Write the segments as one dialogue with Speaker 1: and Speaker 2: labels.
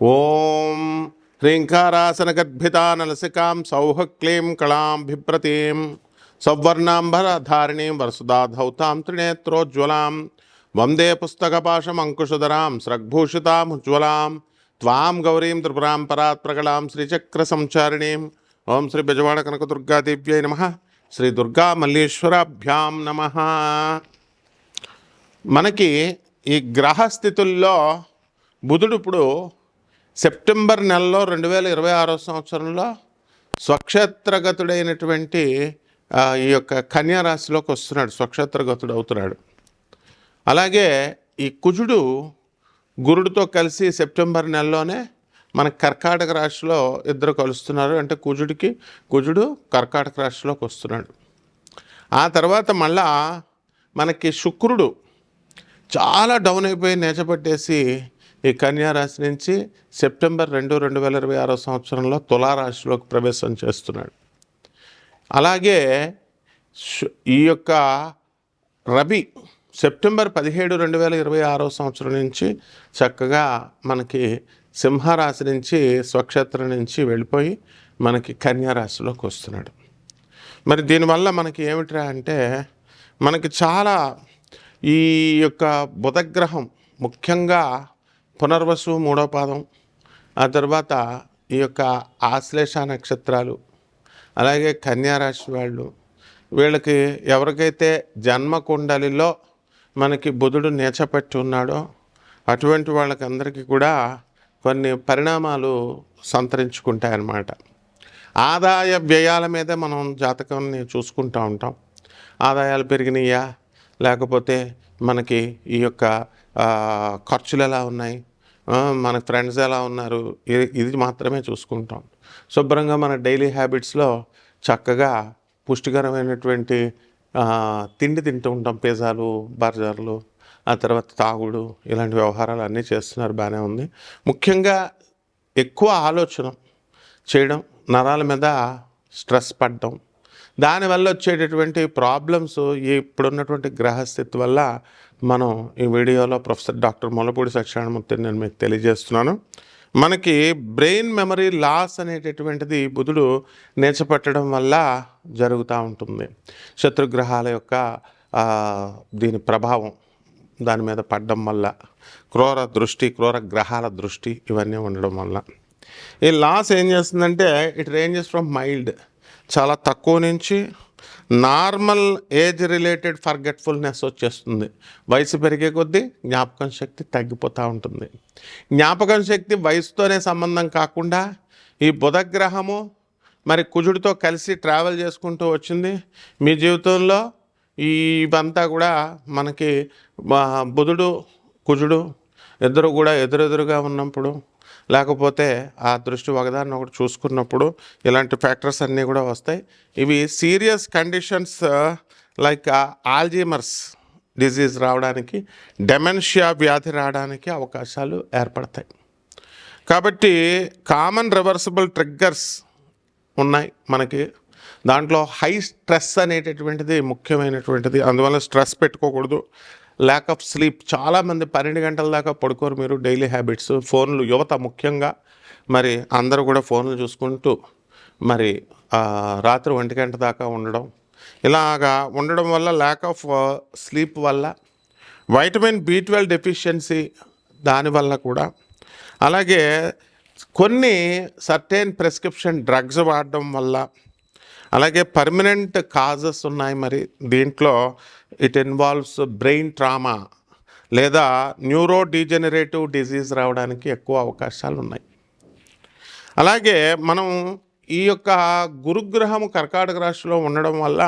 Speaker 1: ఓం హ్రీంకారాసనగద్భితానలసికాం సౌహ క్లీం కళాం బిభ్రతీం సౌవర్ణాంబరధారిణీం వరసుధాధౌతాం త్రినేత్రోజ్వలాం వందే పుస్తకపాశమంకుశధరాం స్రగ్భూషితాముజ్వలాం త్వాం గౌరీం త్రిపురాం పరాత్ ప్రగళాం శ్రీచక్ర సంచారిణీం. ఓం శ్రీ బెజవాడ కనకదుర్గాదేవ్యై నమః. శ్రీ దుర్గా మల్లీశ్వరాభ్యాం నమః. మనకి ఈ గ్రహస్థితుల్లో బుధుడు ఇప్పుడు సెప్టెంబర్ నెలలో 2026 సంవత్సరంలో స్వక్షేత్రగతుడైనటువంటి ఈ యొక్క కన్యా రాశిలోకి వస్తున్నాడు, స్వక్షేత్రగతుడు అవుతున్నాడు. అలాగే ఈ కుజుడు గురుడితో కలిసి సెప్టెంబర్ నెలలోనే మన కర్కాటక రాశిలో ఇద్దరు కలుస్తున్నారు. అంటే కుజుడు కర్కాటక రాశిలోకి వస్తున్నాడు. ఆ తర్వాత మళ్ళా మనకి శుక్రుడు చాలా డౌన్ అయిపోయి నేచపట్టేసి ఈ కన్యా రాశి నుంచి సెప్టెంబర్ 2026 సంవత్సరంలో తులారాశిలోకి ప్రవేశం చేస్తున్నాడు. అలాగే ఈ యొక్క రవి సెప్టెంబర్ 17, 2026 సంవత్సరం నుంచి చక్కగా మనకి సింహరాశి నుంచి స్వక్షేత్రం నుంచి వెళ్ళిపోయి మనకి కన్యా రాశిలోకి వస్తున్నాడు. మరి దీనివల్ల మనకి ఏమిట్రా అంటే మనకి చాలా ఈ యొక్క బుధగ్రహం ముఖ్యంగా పునర్వసు 3వ పాదం, ఆ తర్వాత ఈ యొక్క ఆశ్లేష నక్షత్రాలు, అలాగే కన్యారాశి వాళ్ళు, వీళ్ళకి ఎవరికైతే జన్మకుండలిలో మనకి బుధుడు నేచపెట్టి ఉన్నాడో అటువంటి వాళ్ళకందరికీ కూడా కొన్ని పరిణామాలు సంతరించుకుంటాయన్నమాట. ఆదాయ వ్యయాల మీదే మనం జాతకాన్ని చూసుకుంటూ ఉంటాం. ఆదాయాలు పెరిగినాయా, లేకపోతే మనకి ఈ యొక్క ఖర్చులు ఎలా ఉన్నాయి, మన ఫ్రెండ్స్ ఎలా ఉన్నారు, ఇది మాత్రమే చూసుకుంటాం. శుభ్రంగా మన డైలీ హ్యాబిట్స్లో చక్కగా పుష్టికరమైనటువంటి తిండి తింటూ ఉంటాం. పిజ్జాలు, బర్గర్లు, ఆ తర్వాత తాగుడు, ఇలాంటి వ్యవహారాలు అన్నీ చేస్తున్నారు, బాగానే ఉంది. ముఖ్యంగా ఎక్కువ ఆలోచన చేయడం, నరాల మీద స్ట్రెస్ పడడం, దానివల్ల వచ్చేటటువంటి ప్రాబ్లమ్స్ ఇప్పుడున్నటువంటి గ్రహస్థితి వల్ల మనం ఈ వీడియోలో ప్రొఫెసర్ డాక్టర్ ముల్లపూడి సత్యనారాయణమూర్తిని నేను మీకు తెలియజేస్తున్నాను. మనకి బ్రెయిన్ మెమరీ లాస్ అనేటటువంటిది బుధుడు నేర్చపట్టడం వల్ల జరుగుతూ ఉంటుంది. శత్రుగ్రహాల యొక్క దీని ప్రభావం దాని మీద పడడం వల్ల, క్రూర గ్రహాల దృష్టి ఇవన్నీ ఉండడం వల్ల ఈ లాస్ ఏం చేస్తుందంటే ఇట్ రేంజెస్ ఫ్రమ్ మైల్డ్, చాలా తక్కువ నుంచి నార్మల్ ఏజ్ రిలేటెడ్ ఫర్గెట్ఫుల్నెస్ వచ్చేస్తుంది. వయసు పెరిగే కొద్దీ జ్ఞాపకం శక్తి తగ్గిపోతూ ఉంటుంది. జ్ఞాపకం శక్తి వయసుతోనే సంబంధం కాకుండా ఈ బుధగ్రహము మరి కుజుడితో కలిసి ట్రావెల్ చేసుకుంటూ వచ్చింది మీ జీవితంలో. ఇవంతా కూడా మనకి బుధుడు కుజుడు ఇద్దరు కూడా ఎదురెదురుగా ఉన్నప్పుడు, లేకపోతే ఆ దృష్టి ఒకదాన్ని ఒకటి చూసుకున్నప్పుడు ఇలాంటి ఫ్యాక్టర్స్ అన్నీ కూడా వస్తాయి. ఇవి serious conditions like Alzheimer's disease రావడానికి, డెమెన్షియా వ్యాధి రావడానికి అవకాశాలు ఏర్పడతాయి. కాబట్టి కామన్ రివర్సిబుల్ ట్రిగ్గర్స్ ఉన్నాయి మనకి. దాంట్లో హై స్ట్రెస్ అనేటటువంటిది ముఖ్యమైనటువంటిది. అందువల్ల స్ట్రెస్ పెట్టుకోకూడదు. ల్యాక్ ఆఫ్ స్లీప్, చాలామంది 12 గంటల దాకా పడుకోరు మీరు. డైలీ హ్యాబిట్స్, ఫోన్లు, యువత ముఖ్యంగా మరి అందరూ కూడా ఫోన్లు చూసుకుంటూ మరి రాత్రి 1 గంట దాకా ఉండడం, ఇలాగా ఉండడం వల్ల ల్యాక్ ఆఫ్ స్లీప్ వల్ల, వైటమిన్ B12 డెఫిషియన్సీ దానివల్ల కూడా, అలాగే కొన్ని సర్టెన్ ప్రిస్క్రిప్షన్ డ్రగ్స్ వాడడం వల్ల, అలాగే పర్మనెంట్ కాజెస్ ఉన్నాయి. మరి దీంట్లో ఇట్ ఇన్వాల్వ్స్ బ్రెయిన్ ట్రామా లేదా న్యూరో డీజెనరేటివ్ డిజీజ్ రావడానికి ఎక్కువ అవకాశాలు ఉన్నాయి. అలాగే మనం ఈ యొక్క గురుగ్రహం కర్కాటక రాశిలో ఉండడం వల్ల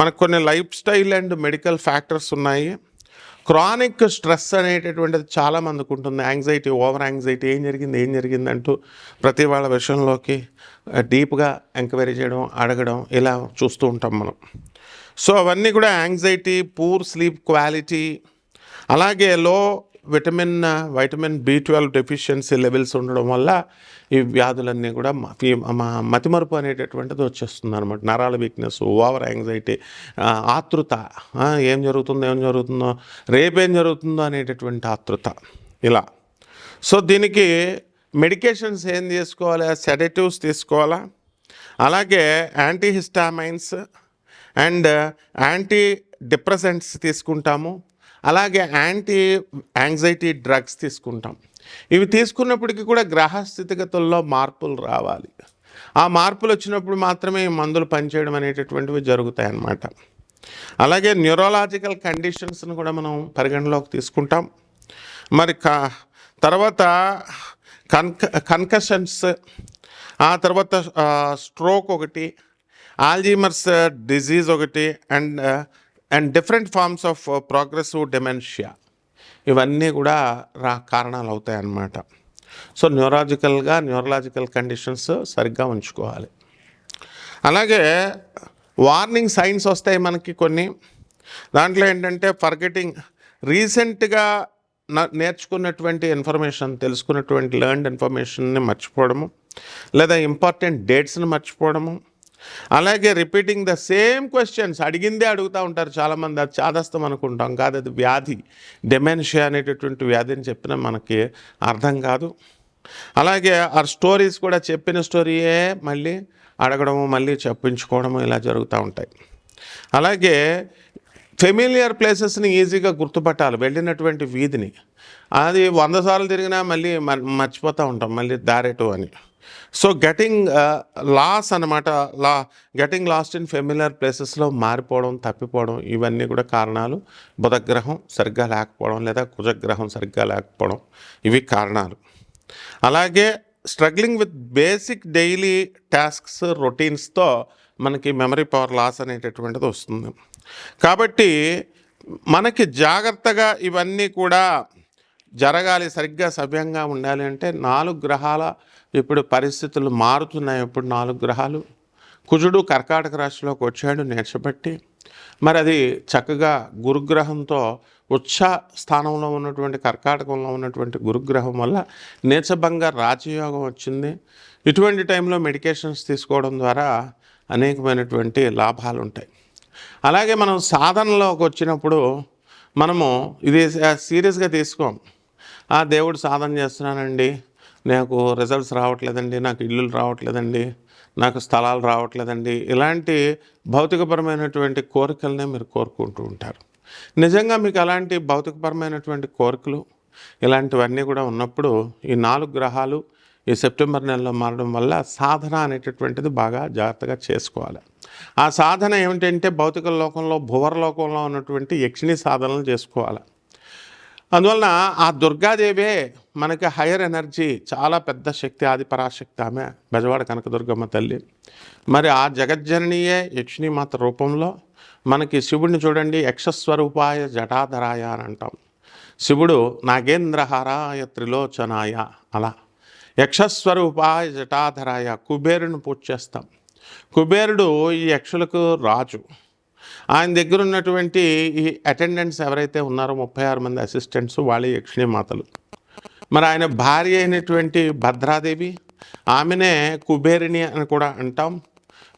Speaker 1: మనకు కొన్ని life style and medical factors ఉన్నాయి. క్రానిక్ స్ట్రెస్ అనేటటువంటిది చాలామందికి ఉంటుంది. యాంగ్జైటీ, ఓవర్ యాంగ్జైటీ, ఏం జరిగింది అంటూ ప్రతి వాళ్ళ విషయంలోకి డీప్గా ఎంక్వైరీ చేయడం, అడగడం, ఇలా చూస్తూ ఉంటాం మనం. సో అవన్నీ కూడా యాంగ్జైటీ, పూర్ స్లీప్ క్వాలిటీ, అలాగే లో వైటమిన్ B12 డెఫిషియన్సీ లెవెల్స్ ఉండడం వల్ల ఈ వ్యాధులన్నీ కూడా మతిమరుపు అనేటటువంటిది వచ్చేస్తుంది అనమాట. నరాల వీక్నెస్, ఓవర్ యాంగ్జైటీ, ఆతృత, ఏం జరుగుతుందో రేపేం జరుగుతుందో అనేటటువంటి ఆతృత, ఇలా. సో దీనికి మెడికేషన్స్ ఏం తీసుకోవాలి, సెడేటివ్స్ తీసుకోవాలా, అలాగే యాంటీహిస్టామైన్స్ అండ్ యాంటీ డిప్రెసెంట్స్ తీసుకుంటాము, అలాగే యాంటీ యాంగ్జైటీ డ్రగ్స్ తీసుకుంటాం. ఇవి తీసుకున్నప్పటికీ కూడా గ్రహ స్థితిగతుల్లో మార్పులు రావాలి. ఆ మార్పులు వచ్చినప్పుడు మాత్రమే ఈ మందులు పనిచేయడం అనేటటువంటివి జరుగుతాయి అన్నమాట. అలాగే న్యూరలాజికల్ కండిషన్స్ను కూడా మనం పరిగణలోకి తీసుకుంటాం. మరి తర్వాత కన్కషన్స్, ఆ తర్వాత స్ట్రోక్ ఒకటి, ఆల్జీమర్స్ డిజీజ్ ఒకటి, and different forms of progressive dementia, ఇవన్నీ కూడా కారణాలు అవుతాయి అన్నమాట. సో న్యూరలాజికల్ కండిషన్స్ సరిగ్గా ఉంచుకోవాలి. అలాగే వార్నింగ్ సైన్స్ వస్తాయి మనకి కొన్ని. దాంట్లో ఏంటంటే ఫర్గెటింగ్, రీసెంట్గా నేర్చుకున్నటువంటి ఇన్ఫర్మేషన్, తెలుసుకున్నటువంటి లెర్న్డ్ ఇన్ఫర్మేషన్ని మర్చిపోవడము, లేదా ఇంపార్టెంట్ డేట్స్ని మర్చిపోవడము, అలాగే రిపీటింగ్ ద సేమ్ క్వశ్చన్స్, అడిగిందే అడుగుతూ ఉంటారు చాలామంది. అది చాదస్తం అనుకుంటాం, కాదు, అది వ్యాధి. డెమెన్షియా అనేటటువంటి వ్యాధిని చెప్పినా మనకి అర్థం కాదు. అలాగే ఆ స్టోరీస్ కూడా, చెప్పిన స్టోరీయే మళ్ళీ అడగడము, మళ్ళీ చెప్పించుకోవడము, ఇలా జరుగుతూ ఉంటాయి. అలాగే ఫెమిలియర్ ప్లేసెస్ని ఈజీగా గుర్తుపట్టాలి, వెళ్ళినటువంటి వీధిని. అది 100 సార్లు తిరిగినా మళ్ళీ మర్చిపోతూ ఉంటాం, మళ్ళీ దారేటు అని. So getting lost in familiar ప్లేసెస్లో మారిపోవడం, తప్పిపోవడం, ఇవన్నీ కూడా కారణాలు. బుధగ్రహం సరిగ్గా లేకపోవడం లేదా కుజగ్రహం సరిగ్గా లేకపోవడం, ఇవి కారణాలు. అలాగే struggling with basic daily tasks, రొటీన్స్తో మనకి మెమరీ పవర్ లాస్ అనేటటువంటిది వస్తుంది. కాబట్టి మనకి జాగ్రత్తగా ఇవన్నీ కూడా జరగాలి, సరిగ్గా సవ్యంగా ఉండాలి అంటే 4 గ్రహాల ఇప్పుడు పరిస్థితులు మారుతున్నాయి. ఇప్పుడు 4 గ్రహాలు, కుజుడు కర్కాటక రాశిలోకి వచ్చాడు నేర్చబట్టి. మరి అది చక్కగా గురుగ్రహంతో ఉచ్చ స్థానంలో ఉన్నటువంటి, కర్కాటకంలో ఉన్నటువంటి గురుగ్రహం వల్ల నీచభంగ రాజయోగం వచ్చింది. ఇటువంటి టైంలో మెడికేషన్స్ తీసుకోవడం ద్వారా అనేకమైనటువంటి లాభాలు ఉంటాయి. అలాగే మనం సాధనలోకి వచ్చినప్పుడు మనము ఇది సీరియస్గా తీసుకోం. దేవుడు సాధన చేస్తున్నానండి, నాకు రిజల్ట్స్ రావట్లేదండి, నాకు ఇల్లులు రావట్లేదండి, నాకు స్థలాలు రావట్లేదండి, ఇలాంటి భౌతికపరమైనటువంటి కోరికలనే మీరు కోరుకుంటూ ఉంటారు. నిజంగా మీకు అలాంటి భౌతికపరమైనటువంటి కోరికలు ఇలాంటివన్నీ కూడా ఉన్నప్పుడు ఈ 4 గ్రహాలు ఈ సెప్టెంబర్ నెలలో మారడం వల్ల సాధన అనేటటువంటిది బాగా జాగ్రత్తగా చేసుకోవాలి. ఆ సాధన ఏమిటంటే భౌతిక లోకంలో, భువర్లోకంలో ఉన్నటువంటి యక్షిణి సాధనలు చేసుకోవాలి. అందువలన ఆ దుర్గాదేవే మనకి హయ్యర్ ఎనర్జీ, చాలా పెద్ద శక్తి, ఆదిపరాశక్తి ఆమె, బెజవాడ కనకదుర్గమ్మ తల్లి. మరి ఆ జగజ్జననీయే యక్షిణీమాత రూపంలో మనకి శివుడిని చూడండి, యక్షస్వరూపాయ జటాధరాయ అని అంటాం. శివుడు నాగేంద్రహారాయ త్రిలోచనాయ, అలా యక్షస్వరూపాయ జటాధరాయ. కుబేరుని పూజ చేస్తాం. కుబేరుడు ఈ యక్షులకు రాజు. ఆయన దగ్గర ఉన్నటువంటి ఈ అటెండెంట్స్ ఎవరైతే ఉన్నారో 36 మంది అసిస్టెంట్స్, వాళ్ళే యక్షిణీ మాతలు. మరి ఆయన భార్య అయినటువంటి భద్రాదేవి, ఆమెనే కుబేరిని అని కూడా అంటాం.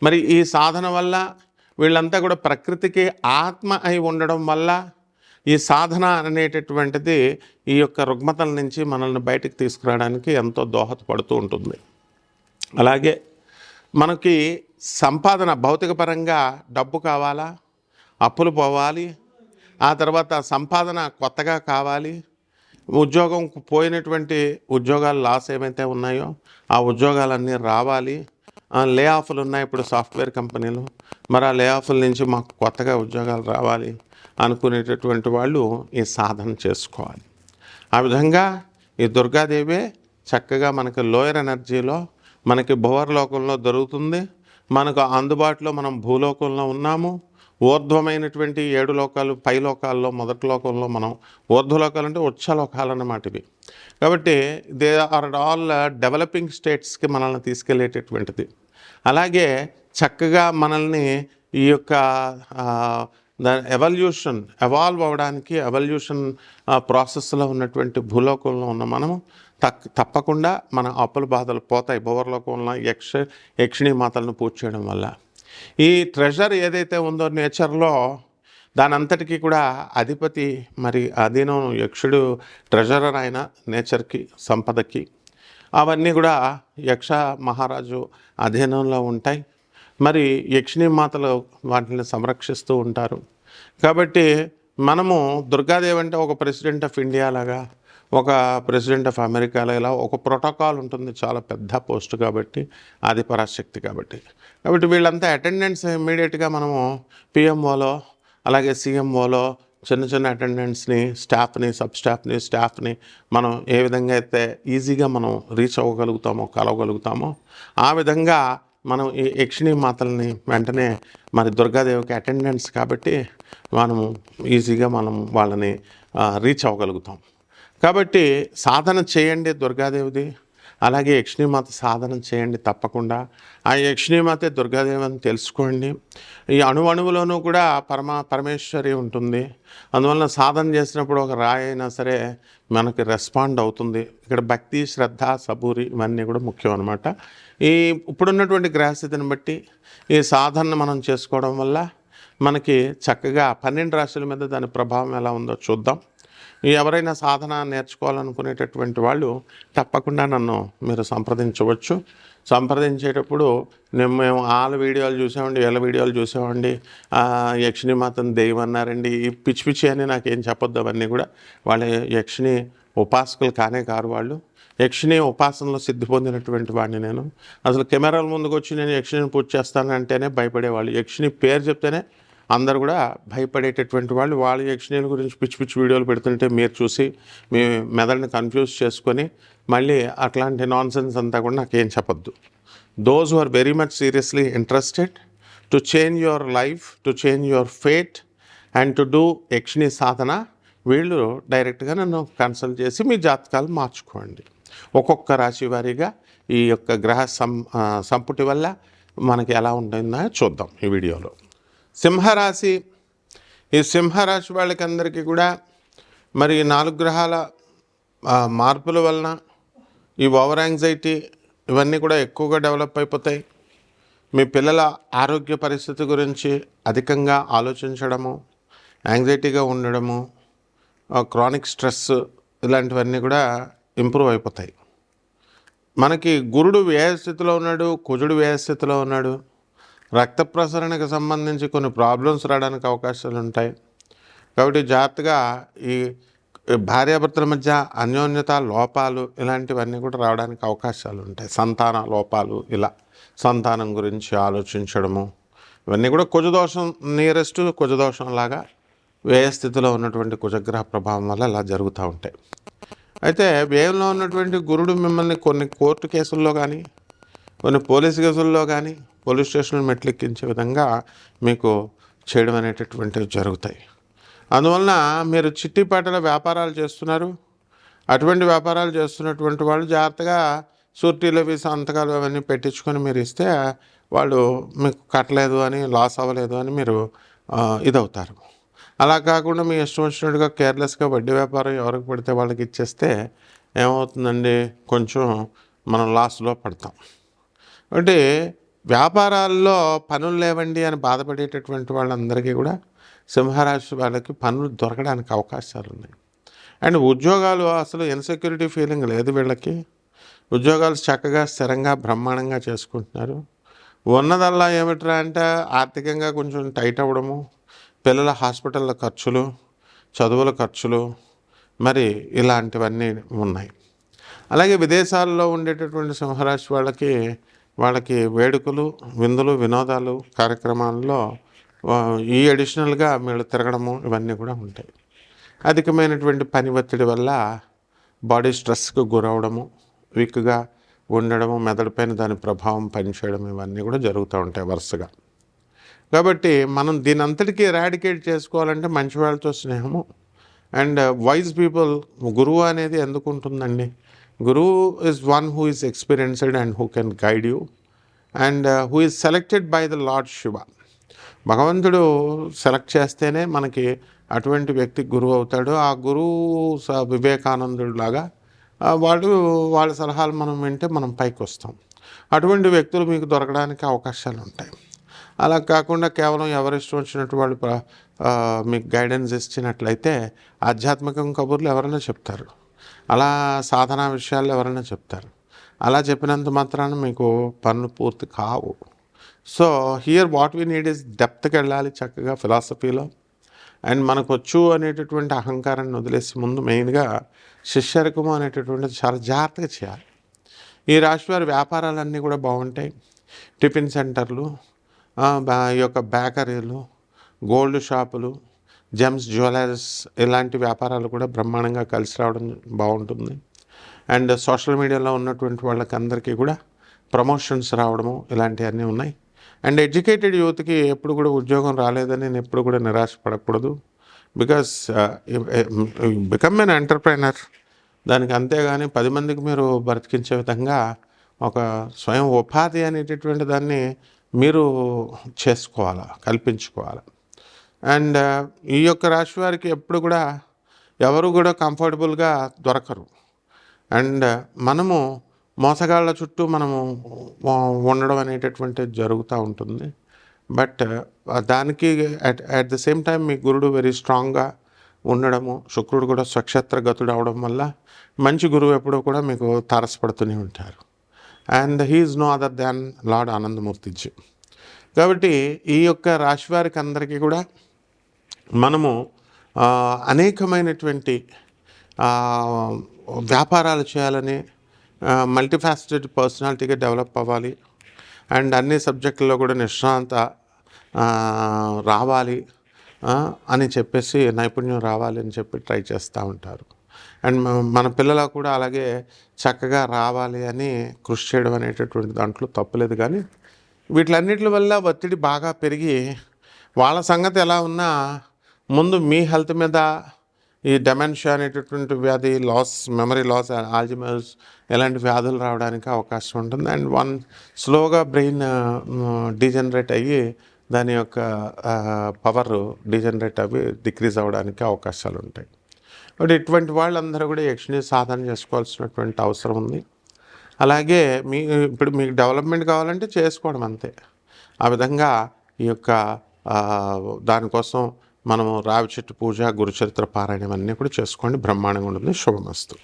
Speaker 1: మరి ఈ సాధన వల్ల వీళ్ళంతా కూడా ప్రకృతికి ఆత్మ అయి ఉండడం వల్ల ఈ సాధన అనేటటువంటిది ఈ యొక్క రుగ్మతల నుంచి మనల్ని బయటకు తీసుకురావడానికి ఎంతో దోహదపడుతూ ఉంటుంది. అలాగే మనకి సంపాదన, భౌతికపరంగా డబ్బు కావాలా, అప్పులు పోవాలి, ఆ తర్వాత సంపాదన కొత్తగా కావాలి, ఉద్యోగం పోయినటువంటి ఉద్యోగాలు లాస్ ఏమైతే ఉన్నాయో ఆ ఉద్యోగాలన్నీ రావాలి, లే ఆఫ్లు ఉన్నాయి ఇప్పుడు సాఫ్ట్వేర్ కంపెనీలు, మరి ఆ లే ఆఫ్ల నుంచి మాకు కొత్తగా ఉద్యోగాలు రావాలి అనుకునేటటువంటి వాళ్ళు ఈ సాధన చేసుకోవాలి. ఆ విధంగా ఈ దుర్గాదేవే చక్కగా మనకి లోయర్ ఎనర్జీలో, మనకి భువర్లోకంలో దొరుకుతుంది. మనకు అందుబాటులో మనం భూలోకంలో ఉన్నాము. ఊర్ధ్వమైనటువంటి 7 లోకాలు, పై లోకాల్లో మొదటి లోకంలో మనం, ఊర్ధ్వలోకాలు అంటే ఉచ్చలోకాలు అన్నమాట ఇవి. కాబట్టి దే ఆర్ ఆల్ డెవలపింగ్ స్టేట్స్కి మనల్ని తీసుకెళ్ళేటటువంటిది. అలాగే చక్కగా మనల్ని ఈ యొక్క ఎవాల్వ్ అవ్వడానికి, ఎవల్యూషన్ ప్రాసెస్లో ఉన్నటువంటి భూలోకంలో ఉన్న మనము తప్పకుండా మన అప్పుల బాధలు పోతాయి భువర్లోకంలో యక్షిణీ మాతలను పూజ చేయడం వల్ల. ఈ ట్రెజర్ ఏదైతే ఉందో నేచర్లో, దాని అంతటికీ కూడా అధిపతి, మరి అధీనం యక్షుడు ట్రెజరర్ ఆయన నేచర్కి, సంపదకి. అవన్నీ కూడా యక్ష మహారాజు అధీనంలో ఉంటాయి. మరి యక్షిణీ మాతలు వాటిని సంరక్షిస్తూ ఉంటారు. కాబట్టి మనము దుర్గాదేవి అంటే ఒక ప్రెసిడెంట్ ఆఫ్ ఇండియా లాగా, ఒక ప్రెసిడెంట్ ఆఫ్ అమెరికా ఇలా ఒక ప్రోటోకాల్ ఉంటుంది. చాలా పెద్ద పోస్ట్ కాబట్టి, ఆది పరాశక్తి కాబట్టి. కాబట్టి వీళ్ళంతా అటెండెన్స్ ఇమ్మీడియట్గా మనము పిఎంఓలో అలాగే సీఎంఓలో చిన్న చిన్న అటెండెంట్స్ని, స్టాఫ్ని, సబ్ స్టాఫ్ని మనం ఏ విధంగా అయితే ఈజీగా మనం రీచ్ అవ్వగలుగుతామో, కలవగలుగుతామో ఆ విధంగా మనం ఈ యక్షిణీ మాతల్ని వెంటనే మరి దుర్గాదేవికి అటెండెన్స్ కాబట్టి మనము ఈజీగా మనం వాళ్ళని రీచ్ అవ్వగలుగుతాం. కాబట్టి సాధన చేయండి దుర్గాదేవిది, అలాగే యక్షిణీమాత సాధన చేయండి తప్పకుండా. ఆ యక్షిణీమాతే దుర్గాదేవి అని తెలుసుకోండి. ఈ అణువణువులోనూ కూడా పరమేశ్వరి ఉంటుంది. అందువలన సాధన చేసినప్పుడు ఒక రాయి అయినా సరే మనకి రెస్పాండ్ అవుతుంది. ఇక్కడ భక్తి, శ్రద్ధ, సబూరి ఇవన్నీ కూడా ముఖ్యం అనమాట. ఈ ఇప్పుడున్నటువంటి గ్రహస్థితిని బట్టి ఈ సాధనను మనం చేసుకోవడం వల్ల మనకి చక్కగా 12 రాశుల మీద దాని ప్రభావం ఎలా ఉందో చూద్దాం. ఎవరైనా సాధన నేర్చుకోవాలనుకునేటటువంటి వాళ్ళు తప్పకుండా నన్ను మీరు సంప్రదించవచ్చు. సంప్రదించేటప్పుడు మేము వాళ్ళ వీడియోలు చూసామండి, వీళ్ళ వీడియోలు చూసామండి, యక్షిణీమాతను దెయ్యం అన్నారండి, ఈ పిచ్చి పిచ్చి అని నాకేం చెప్పొద్దు. అవన్నీ కూడా వాళ్ళ యక్షిణి ఉపాసకులు కారు. వాళ్ళు యక్షిణి ఉపాసనలో సిద్ధి పొందినటువంటి వాడిని నేను. అసలు కెమెరాల ముందుకు వచ్చి నేను యక్షిణిని పూజ చేస్తానంటేనే భయపడేవాళ్ళు. యక్షిణి పేరు చెప్తేనే అందరు కూడా భయపడేటటువంటి వాళ్ళు. వాళ్ళ యక్షిణీల గురించి పిచ్చి పిచ్చి వీడియోలు పెడుతుంటే మీరు చూసి మీ మెదడుని కన్ఫ్యూజ్ చేసుకొని మళ్ళీ అట్లాంటి నాన్సెన్స్ అంతా కూడా నాకేం చెప్పొద్దు. Those who are very much seriously interested to change your life, to change your fate and to do యక్షిణీ సాధన, వీళ్ళు డైరెక్ట్గా నన్ను కన్సల్ట్ చేసి మీ జాతకాలు మార్చుకోండి. ఒక్కొక్క రాశి వారీగా ఈ యొక్క గ్రహ సంపుటి వల్ల మనకి ఎలా ఉంటుందో చూద్దాం ఈ వీడియోలో. సింహరాశి, ఈ సింహరాశి వాళ్ళకి అందరికీ కూడా మరి 4 గ్రహాల మార్పుల వలన ఈ ఓవర్ యాంగ్జైటీ ఇవన్నీ కూడా ఎక్కువగా డెవలప్ అయిపోతాయి. మీ పిల్లల ఆరోగ్య పరిస్థితి గురించి అధికంగా ఆలోచించడము, యాంగ్జైటీగా ఉండడము, క్రానిక్ స్ట్రెస్ ఇలాంటివన్నీ కూడా ఇంప్రూవ్ అయిపోతాయి. మనకి గురుడు వ్యయస్థితిలో ఉన్నాడు, కుజుడు వ్యయస్థితిలో ఉన్నాడు. రక్త ప్రసరణకు సంబంధించి కొన్ని ప్రాబ్లమ్స్ రావడానికి అవకాశాలు ఉంటాయి. కాబట్టి జాగ్రత్తగా ఈ భార్యాభర్తల మధ్య అన్యోన్యత లోపాలు ఇలాంటివన్నీ కూడా రావడానికి అవకాశాలు ఉంటాయి. సంతాన లోపాలు, ఇలా సంతానం గురించి ఆలోచించడము ఇవన్నీ కూడా కుజదోషం, నియరెస్ట్ కుజదోషం లాగా వ్యయస్థితిలో ఉన్నటువంటి కుజగ్రహ ప్రభావం వల్ల ఇలా జరుగుతూ ఉంటాయి. అయితే వ్యయంలో ఉన్నటువంటి గురుడు మిమ్మల్ని కొన్ని కోర్టు కేసుల్లో కానీ, కొన్ని పోలీసు కేసుల్లో కానీ, పోలీస్ స్టేషన్లు మెట్లెక్కించే విధంగా మీకు చేయడం అనేటటువంటివి జరుగుతాయి. అందువలన మీరు చిట్టిపాటల వ్యాపారాలు చేస్తున్నారు. అటువంటి వ్యాపారాలు చేస్తున్నటువంటి వాళ్ళు జాగ్రత్తగా షూరిటీలు అవి సంతకాలు అవన్నీ పెట్టించుకొని మీరు ఇస్తే వాళ్ళు మీకు కట్టలేదు అని, లాస్ అవ్వలేదు అని మీరు ఇదవుతారు. అలా కాకుండా మీ ఇష్టం వచ్చినట్టుగా కేర్లెస్గా వడ్డీ వ్యాపారం ఎవరికి పడితే వాళ్ళకి ఇచ్చేస్తే ఏమవుతుందండి, కొంచెం మనం లాస్లో పడతాం. అంటే వ్యాపారాల్లో పనులు లేవండి అని బాధపడేటటువంటి వాళ్ళందరికీ కూడా సింహరాశి వాళ్ళకి పనులు దొరకడానికి అవకాశాలు ఉన్నాయి. అండ్ ఉద్యోగాలు అసలు ఇన్సెక్యూరిటీ ఫీలింగ్ లేదు వీళ్ళకి. ఉద్యోగాలు చక్కగా స్థిరంగా బ్రహ్మాండంగా చేసుకుంటున్నారు. ఉన్నదల్లా ఏమిట్రా అంటే ఆర్థికంగా కొంచెం టైట్ అవ్వడము, పిల్లల హాస్పిటల్ల ఖర్చులు, చదువుల ఖర్చులు, మరి ఇలాంటివన్నీ ఉన్నాయి. అలాగే విదేశాల్లో ఉండేటటువంటి సింహరాశి వాళ్ళకి వేడుకలు, విందులు, వినోదాలు కార్యక్రమాల్లో ఈ అడిషనల్గా వీళ్ళు తిరగడము ఇవన్నీ కూడా ఉంటాయి. అధికమైనటువంటి పని ఒత్తిడి వల్ల బాడీ స్ట్రెస్కు గురవడము, వీక్గా ఉండడము, మెదడుపైన దాని ప్రభావం పనిచేయడం ఇవన్నీ కూడా జరుగుతూ ఉంటాయి వరుసగా. కాబట్టి మనం దీని అంతటికీ ఎరాడికేట్ చేసుకోవాలంటే మంచి వాళ్ళతో స్నేహము అండ్ వైజ్ పీపుల్. గురువు అనేది ఎందుకు ఉంటుందండి? గురువు is one who is experienced and who can guide you and who is selected by the lord Shiva. భగవంతుడు సెలెక్ట్ చేస్తేనే మనకి అటువంటి వ్యక్తి గురువు అవుతాడు. ఆ గురువు వివేకానందుడు లాగా వాళ్ళ సలహాలు మనం వింటే మనం పైకి వస్తాం. అటువంటి వ్యక్తులు మీకు దొరకడానికి అవకాశాలు ఉంటాయి. అలా కాకుండా కేవలం ఎవరిష్టం వచ్చినట్టు వాళ్ళు మీకు గైడెన్స్ ఇచ్చినట్లయితే ఆధ్యాత్మికం కబుర్లు ఎవరైనా చెప్తారు, అలా సాధనా విషయాలు ఎవరైనా చెప్తారు. అలా చెప్పినంత మాత్రాన మీకు పనులు పూర్తి కావు. So here what we need is డెప్త్కి వెళ్ళాలి చక్కగా ఫిలాసఫీలో. అండ్ మనకు వచ్చు అనేటటువంటి అహంకారాన్ని వదిలేసి ముందు మెయిన్గా శిష్యరికము అనేటటువంటిది చాలా జాగ్రత్తగా చేయాలి. ఈ రాశి వారి వ్యాపారాలన్నీ కూడా బాగుంటాయి. టిఫిన్ సెంటర్లు, ఈ యొక్క బేకరీలు, గోల్డ్ షాపులు, జెమ్స్ జ్యువెలర్స్ ఇలాంటి వ్యాపారాలు కూడా బ్రహ్మాండంగా కలిసి రావడం బాగుంటుంది. అండ్ సోషల్ మీడియాలో ఉన్నటువంటి వాళ్ళకి అందరికీ కూడా ప్రమోషన్స్ రావడము ఇలాంటివన్నీ ఉన్నాయి. అండ్ ఎడ్యుకేటెడ్ యూత్కి ఎప్పుడు కూడా ఉద్యోగం రాలేదని నేను ఎప్పుడు కూడా నిరాశపడకూడదు. Because become an entrepreneur. దానికి అంతేగాని 10 మందికి మీరు బ్రతికించే విధంగా ఒక స్వయం ఉపాధి అనేటటువంటి దాన్ని మీరు చేసుకోవాలి, కల్పించుకోవాలి. అండ్ ఈ యొక్క రాశి వారికి ఎప్పుడు కూడా ఎవరు కూడా కంఫర్టబుల్గా దొరకరు. అండ్ మనము మోసగాళ్ళ చుట్టూ మనము ఉండడం అనేటటువంటిది జరుగుతూ ఉంటుంది. బట్ దానికి అట్ ద సేమ్ టైం మీ గురుడు వెరీ స్ట్రాంగ్గా ఉండడము, శుక్రుడు కూడా స్వక్షేత్ర గతుడు అవడం వల్ల మంచి గురువు ఎప్పుడూ కూడా మీకు తారసపడుతూనే ఉంటారు. And he is no other than lord ఆనందమూర్తిజీ. కాబట్టి ఈ యొక్క రాశి వారికి అందరికీ కూడా మనము అనేకమైనటువంటి వ్యాపారాలు చేయాలని, మల్టీఫాసెటెడ్ పర్సనాలిటీగా డెవలప్ అవ్వాలి. అండ్ అన్ని సబ్జెక్టుల్లో కూడా నిష్ణాంత రావాలి అని చెప్పేసి, నైపుణ్యం రావాలి అని చెప్పి ట్రై చేస్తూ ఉంటారు. అండ్ మన పిల్లలకు కూడా అలాగే చక్కగా రావాలి అని కృషి చేయడం అనేటటువంటి దాంట్లో తప్పులేదు. కానీ వీటిలన్నిటి వల్ల ఒత్తిడి బాగా పెరిగి వాళ్ళ సంగతి ఎలా ఉన్నా ముందు మీ హెల్త్ మీద ఈ డెమెన్షియా అనేటటువంటి వ్యాధి, మెమరీ లాస్, ఆల్జిమర్స్ ఇలాంటి వ్యాధులు రావడానికి అవకాశం ఉంటుంది. అండ్ స్లోగా బ్రెయిన్ డీజనరేట్ అయ్యి దాని యొక్క పవర్ డీజనరేట్ అవి డిక్రీజ్ అవ్వడానికి అవకాశాలు ఉంటాయి. బట్ ఇటువంటి వాళ్ళందరూ కూడా యక్షిని సాధన చేసుకోవాల్సినటువంటి అవసరం ఉంది. అలాగే ఇప్పుడు మీకు డెవలప్మెంట్ కావాలంటే చేసుకోవడం అంతే. ఆ విధంగా ఈ యొక్క దానికోసం మనము రావి చెట్టు పూజ, గురుచరిత్ర పారాయణం అన్నీ కూడా చేసుకోండి. బ్రహ్మాండంగా ఉంటుంది. శుభమస్తు.